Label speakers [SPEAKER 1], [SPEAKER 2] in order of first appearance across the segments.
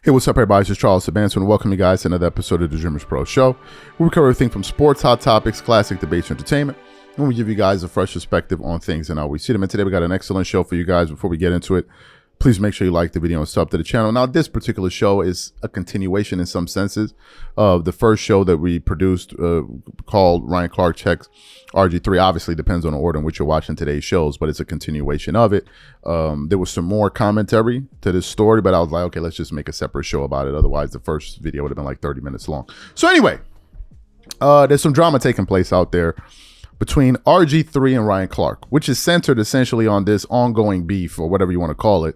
[SPEAKER 1] Hey, what's up, everybody? This is Charles Sabanson, and welcome you guys to another episode of the DREAMERSPRO show, where we cover everything from sports, hot topics, classic debates, and entertainment, and we give you guys a fresh perspective on things and how we see them. And today we got an excellent show for you guys. Before we get into it, please make sure you like the video and sub to the channel. Now, this particular show is a continuation in some senses of the first show that we produced called Ryan Clark Checks RG3. Obviously, depends on the order in which you're watching today's shows, but it's a continuation of it. There was some more commentary to this story, but I was like, okay, let's just make a separate show about it. Otherwise, the first video would have been like 30 minutes long. So anyway, there's some drama taking place out there between RG3 and Ryan Clark, which is centered essentially on this ongoing beef, or whatever you want to call it,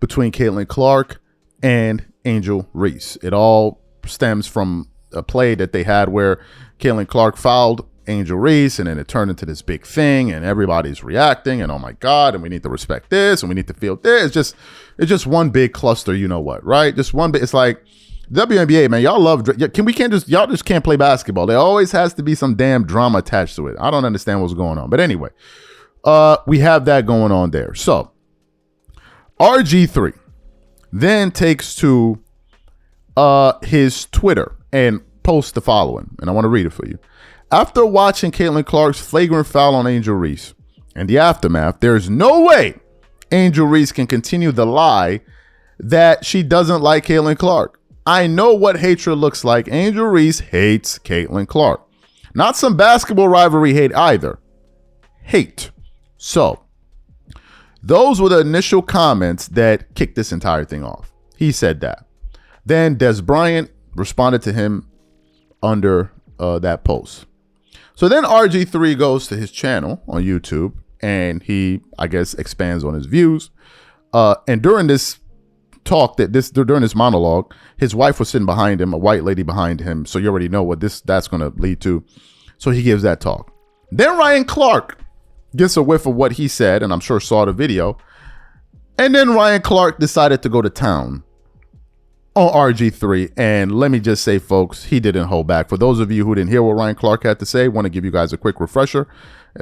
[SPEAKER 1] between Caitlin Clark and Angel Reese. It all stems from a play that they had where Caitlin Clark fouled Angel Reese, and then it turned into this big thing, and everybody's reacting, and oh my God, and we need to respect this, and we need to feel this. It's just one big cluster, you know what, right? Just one bit. It's like WNBA, man, y'all just can't play basketball. There always has to be some damn drama attached to it. I don't understand what's going on. But anyway, we have that going on there. So RG3 then takes to his Twitter and posts the following, and I want to read it for you. After watching Caitlin Clark's flagrant foul on Angel Reese and the aftermath, there's no way Angel Reese can continue the lie that she doesn't like Caitlin Clark. I know what hatred looks like. Angel Reese hates Caitlin Clark. Not some basketball rivalry hate either. Hate. So, those were the initial comments that kicked this entire thing off. He said that. Then Des Bryant responded to him under that post. So then RG3 goes to his channel on YouTube, and he, I guess, expands on his views. And during this talk, during this monologue, his wife was sitting behind him, a white lady behind him. So you already know what that's going to lead to. So he gives that talk. Then Ryan Clark gets a whiff of what he said, and I'm sure saw the video. And then Ryan Clark decided to go to town on RG3. And let me just say, folks, he didn't hold back. For those of you who didn't hear what Ryan Clark had to say, I want to give you guys a quick refresher.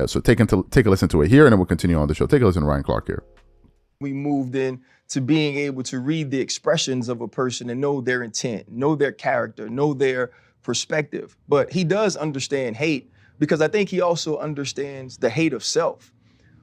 [SPEAKER 1] So take a listen to it here, and then we'll continue on the show. Take a listen to Ryan Clark here.
[SPEAKER 2] We moved in to being able to read the expressions of a person and know their intent, know their character, know their perspective. But he does understand hate, because I think he also understands the hate of self.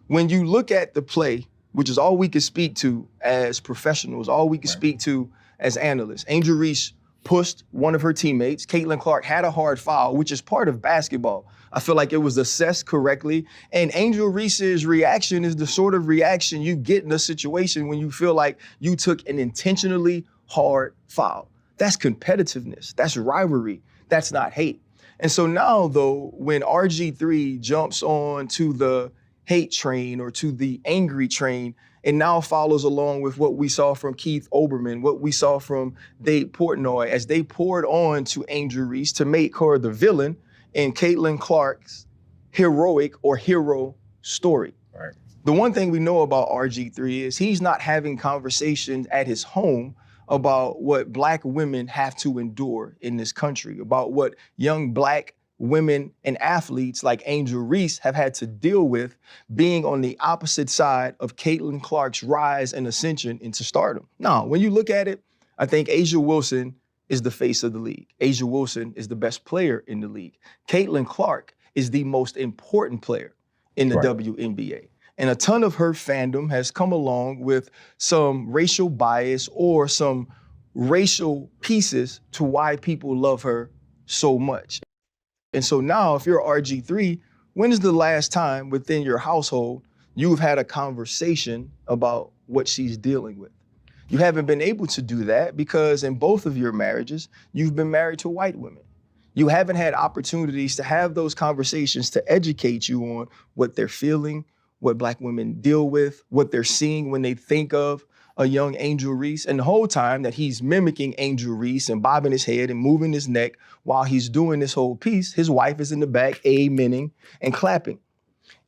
[SPEAKER 2] When you look at the play, which is all we can speak to as professionals, all we can speak to as analysts, Angel Reese pushed one of her teammates. Caitlin Clark had a hard foul, which is part of basketball. I feel like it was assessed correctly. And Angel Reese's reaction is the sort of reaction you get in a situation when you feel like you took an intentionally hard foul. That's competitiveness. That's rivalry. That's not hate. And so now, though, when RG3 jumps on to the hate train or to the angry train, and now follows along with what we saw from Keith Olbermann, what we saw from Dave Portnoy, as they poured on to Angel Reese to make her the villain in Caitlin Clark's heroic or hero story. Right. The one thing we know about RG3 is he's not having conversations at his home about what Black women have to endure in this country, about what young Black women and athletes like Angel Reese have had to deal with being on the opposite side of Caitlin Clark's rise and ascension into stardom. Now, when you look at it, I think A'ja Wilson is the face of the league. A'ja Wilson is the best player in the league. Caitlin Clark is the most important player in the WNBA. And a ton of her fandom has come along with some racial bias or some racial pieces to why people love her so much. And so now, if you're RG3, when is the last time within your household you've had a conversation about what she's dealing with? You haven't been able to do that because in both of your marriages, you've been married to white women. You haven't had opportunities to have those conversations to educate you on what they're feeling, what Black women deal with, what they're seeing when they think of a young Angel Reese. And the whole time that he's mimicking Angel Reese and bobbing his head and moving his neck while he's doing this whole piece, his wife is in the back amening and clapping.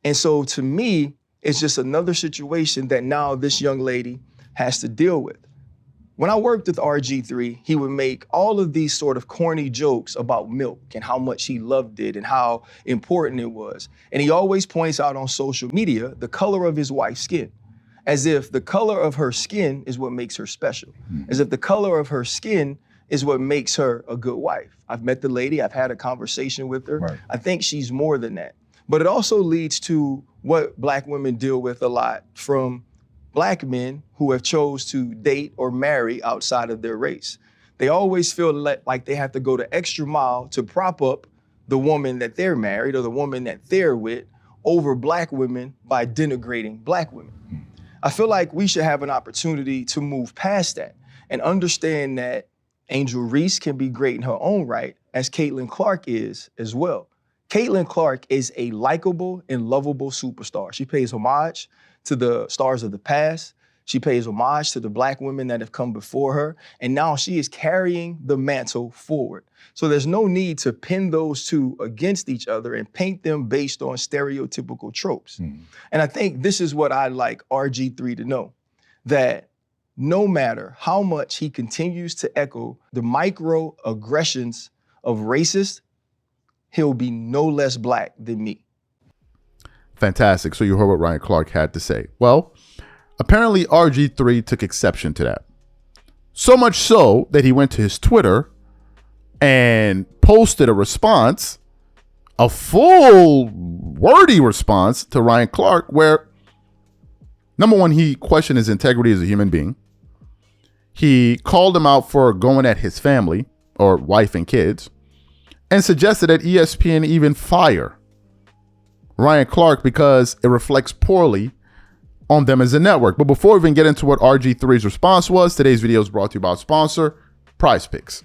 [SPEAKER 2] And so to me, it's just another situation that now this young lady has to deal with. When I worked with RG3, he would make all of these sort of corny jokes about milk and how much he loved it and how important it was. And he always points out on social media the color of his wife's skin. as if the color of her skin is what makes her special, as if the color of her skin is what makes her a good wife. I've met the lady, I've had a conversation with her.
[SPEAKER 1] Right.
[SPEAKER 2] I think she's more than that. But it also leads to what Black women deal with a lot from Black men who have chose to date or marry outside of their race. They always feel like they have to go the extra mile to prop up the woman that they're married or the woman that they're with over Black women by denigrating Black women. I feel like we should have an opportunity to move past that and understand that Angel Reese can be great in her own right, as Caitlin Clark is as well. Caitlin Clark is a likable and lovable superstar. She pays homage to the stars of the past. She pays homage to the Black women that have come before her. And now she is carrying the mantle forward. So there's no need to pin those two against each other and paint them based on stereotypical tropes. And I think this is what I'd like RG3 to know, that no matter how much he continues to echo the microaggressions of racists, he'll be no less Black than me.
[SPEAKER 1] Fantastic. So you heard what Ryan Clark had to say. Well, apparently RG3 took exception to that. So much so that he went to his Twitter and posted a response, a full wordy response to Ryan Clark, where number one, he questioned his integrity as a human being. He called him out for going at his family or wife and kids, and suggested that ESPN even fire Ryan Clark because it reflects poorly on them as a network. But before we even get into what RG3's response was, today's video is brought to you by our sponsor, Prize Picks.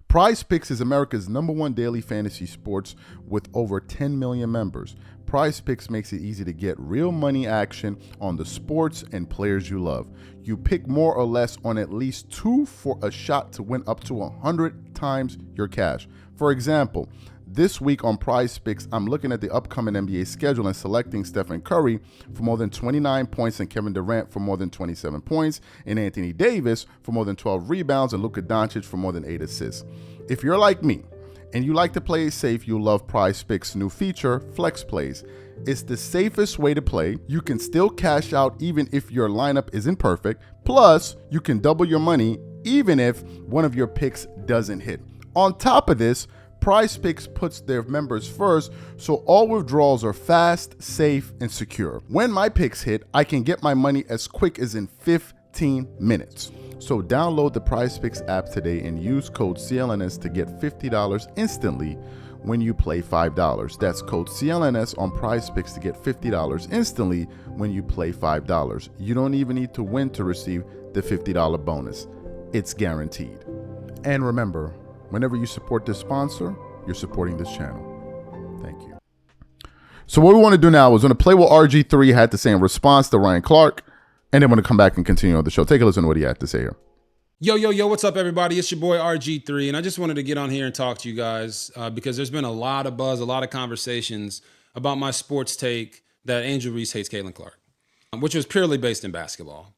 [SPEAKER 1] Prize Picks is America's #1 daily fantasy sports with over 10 million members. Prize Picks makes it easy to get real money action on the sports and players you love. You pick more or less on at least 2 for a shot to win up to 100 times your cash. For example, this week on Prize Picks, I'm looking at the upcoming NBA schedule and selecting Stephen Curry for more than 29 points and Kevin Durant for more than 27 points and Anthony Davis for more than 12 rebounds and Luka Doncic for more than 8 assists. If you're like me and you like to play it safe, you'll love Prize Picks' new feature, Flex Plays. It's the safest way to play. You can still cash out even if your lineup isn't perfect. Plus, you can double your money even if one of your picks doesn't hit. On top of this, Prize Picks puts their members first, so all withdrawals are fast, safe, and secure. When my picks hit, I can get my money as quick as in 15 minutes. So download the Prize Picks app today and use code CLNS to get $50 instantly when you play $5. That's code CLNS on Prize Picks to get $50 instantly when you play $5. You don't even need to win to receive the $50 bonus. It's guaranteed. And remember, whenever you support this sponsor, you're supporting this channel. Thank you. So what we want to do now is we're going to play what RG3 had to say in response to Ryan Clark, and then we're going to come back and continue on the show. Take a listen to what he had to say here.
[SPEAKER 3] Yo, what's up, everybody? It's your boy RG3, and I just wanted to get on here and talk to you guys because there's been a lot of buzz, a lot of conversations about my sports take that Angel Reese hates Caitlin Clark, which was purely based in basketball.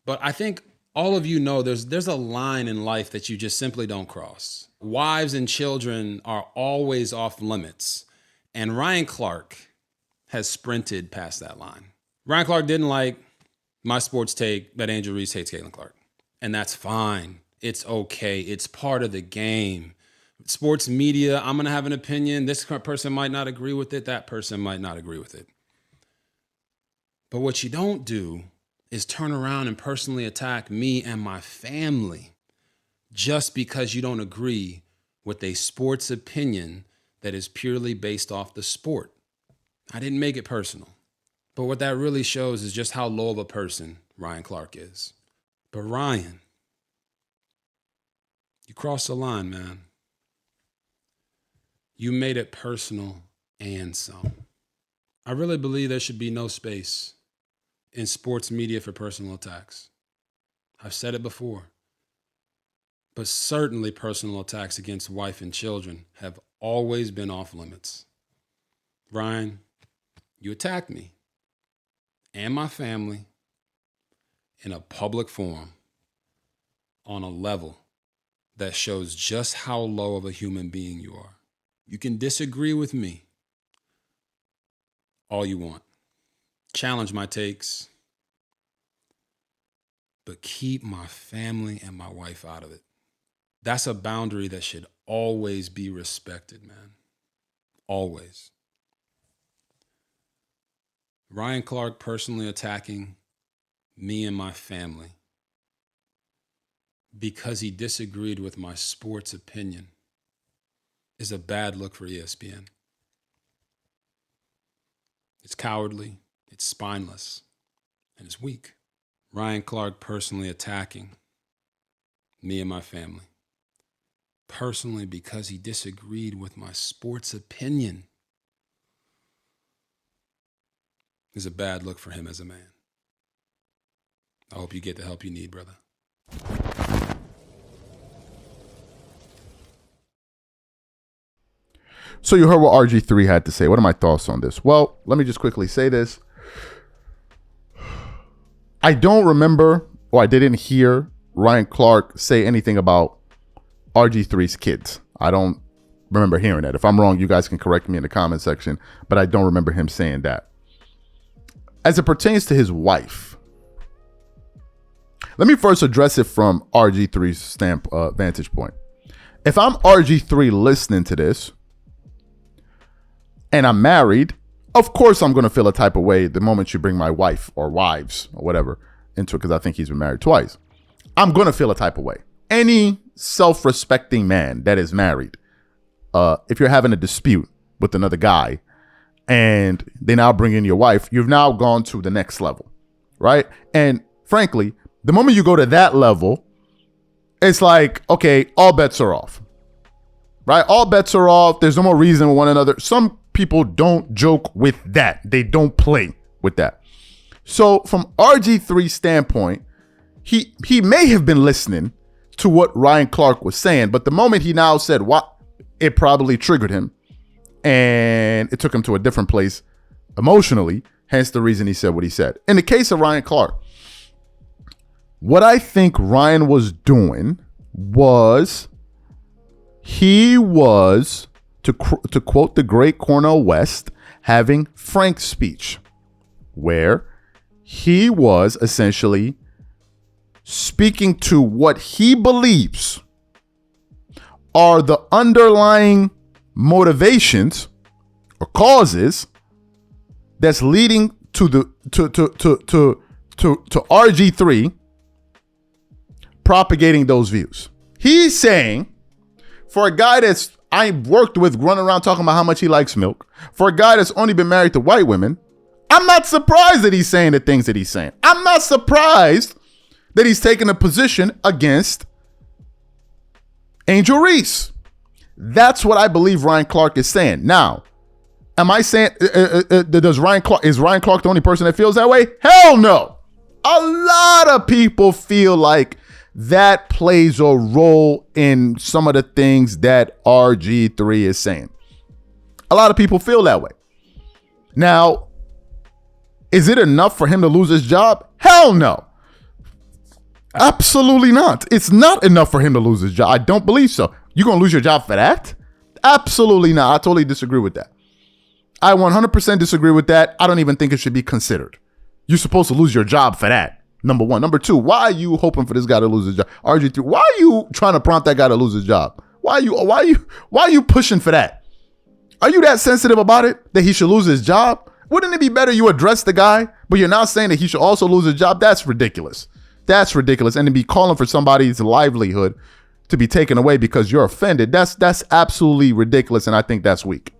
[SPEAKER 3] But I think all of you know there's a line in life that you just simply don't cross. Wives and children are always off limits, and Ryan Clark has sprinted past that line. Ryan Clark didn't like my sports take that Angel Reese hates Caitlin Clark. And that's fine. It's okay. It's part of the game. Sports media, I'm going to have an opinion. This person might not agree with it. That person might not agree with it. But what you don't do is turn around and personally attack me and my family just because you don't agree with a sports opinion that is purely based off the sport. I didn't make it personal. But what that really shows is just how low of a person Ryan Clark is. But Ryan, you crossed the line, man. You made it personal and some. I really believe there should be no space in sports media for personal attacks. I've said it before. But certainly personal attacks against wife and children have always been off limits. Ryan, you attacked me and my family in a public forum on a level that shows just how low of a human being you are. You can disagree with me all you want. Challenge my takes. but keep my family and my wife out of it. That's a boundary that should always be respected, man. Always. Ryan Clark personally attacking me and my family because he disagreed with my sports opinion is a bad look for ESPN. It's cowardly, it's spineless, and it's weak. Ryan Clark personally attacking me and my family. Personally because he disagreed with my sports opinion is a bad look for him as a man. I hope you get the help you need, brother.
[SPEAKER 1] So you heard what RG3 had to say. What are my thoughts on this? Well, let me just quickly say this. I don't remember, or I didn't hear Ryan Clark say anything about RG3's kids. I don't remember hearing that. If I'm wrong, you guys can correct me in the comment section, but I don't remember him saying that. As it pertains to his wife, let me first address it from RG3's vantage point. If I'm RG3 listening to this, and I'm married, of course I'm going to feel a type of way the moment you bring my wife or wives or whatever into it, because I think he's been married twice. I'm going to feel a type of way. Any self-respecting man that is married, if you're having a dispute with another guy and they now bring in your wife, you've now gone to the next level, right? And frankly, the moment you go to that level, it's like, okay, all bets are off, right? All bets are off. There's no more reason with one another. Some people don't joke with that. They don't play with that. So from RG3's standpoint, he may have been listening to what Ryan Clark was saying, but the moment he now said what, it probably triggered him and it took him to a different place emotionally, hence the reason he said what he said. In the case of Ryan Clark, what I think Ryan was doing was he was, to quote the great Cornel West, having Frank's speech, where he was essentially speaking to what he believes are the underlying motivations or causes that's leading to RG3 propagating those views. He's saying, for a guy that's I worked with running around talking about how much he likes milk, for a guy that's only been married to white women, I'm not surprised that he's saying the things that he's saying. I'm not surprised that he's taking a position against Angel Reese. That's what I believe Ryan Clark is saying. Now, am I saying, is Ryan Clark the only person that feels that way? Hell no. A lot of people feel like that plays a role in some of the things that RG3 is saying. A lot of people feel that way. Now, is it enough for him to lose his job? Hell no. Absolutely not. It's not enough for him to lose his job. I don't believe so. You're going to lose your job for that? Absolutely not. I totally disagree with that. I 100% disagree with that. I don't even think it should be considered. You're supposed to lose your job for that. Number one. Number two, why are you hoping for this guy to lose his job? RG3, why are you trying to prompt that guy to lose his job? Why are you pushing for that? Are you that sensitive about it that he should lose his job? Wouldn't it be better you address the guy, but you're now saying that he should also lose his job? That's ridiculous. That's ridiculous. And to be calling for somebody's livelihood to be taken away because you're offended, that's absolutely ridiculous, and I think that's weak.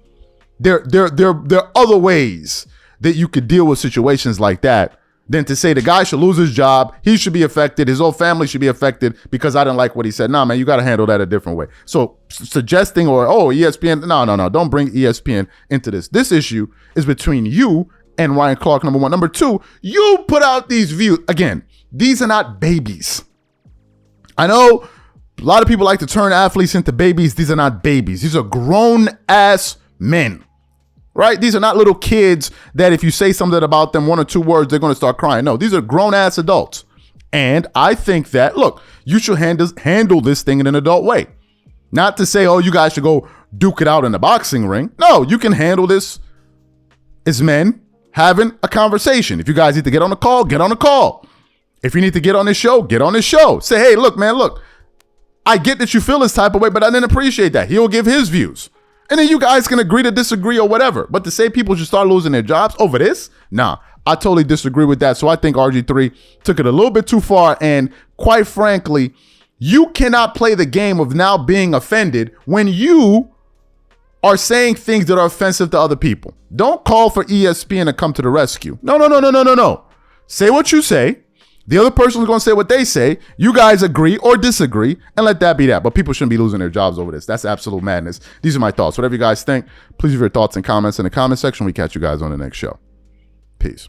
[SPEAKER 1] There are other ways that you could deal with situations like that than to say the guy should lose his job, he should be affected, his whole family should be affected because I didn't like what he said. Nah, man, you got to handle that a different way. So suggesting ESPN, no, don't bring ESPN into this. This issue is between you and Ryan Clark, number one. Number two, you put out these views. Again, these are not babies. I know a lot of people like to turn athletes into babies. These are not babies. These are grown-ass men. Right? These are not little kids that if you say something about them, one or two words, they're going to start crying. No, these are grown-ass adults. And I think that, look, you should handle this thing in an adult way. Not to say, oh, you guys should go duke it out in the boxing ring. No, you can handle this as men having a conversation. If you guys need to get on a call, get on a call. If you need to get on this show, get on this show. Say, hey, look, man, look, I get that you feel this type of way, but I didn't appreciate that. He'll give his views. And then you guys can agree to disagree or whatever. But to say people should start losing their jobs over this? Nah, I totally disagree with that. So I think RG3 took it a little bit too far. And quite frankly, you cannot play the game of now being offended when you are saying things that are offensive to other people. Don't call for ESPN to come to the rescue. No. Say what you say. The other person is going to say what they say. You guys agree or disagree, and let that be that. But people shouldn't be losing their jobs over this. That's absolute madness. These are my thoughts. Whatever you guys think, please leave your thoughts and comments in the comment section. We catch you guys on the next show. Peace.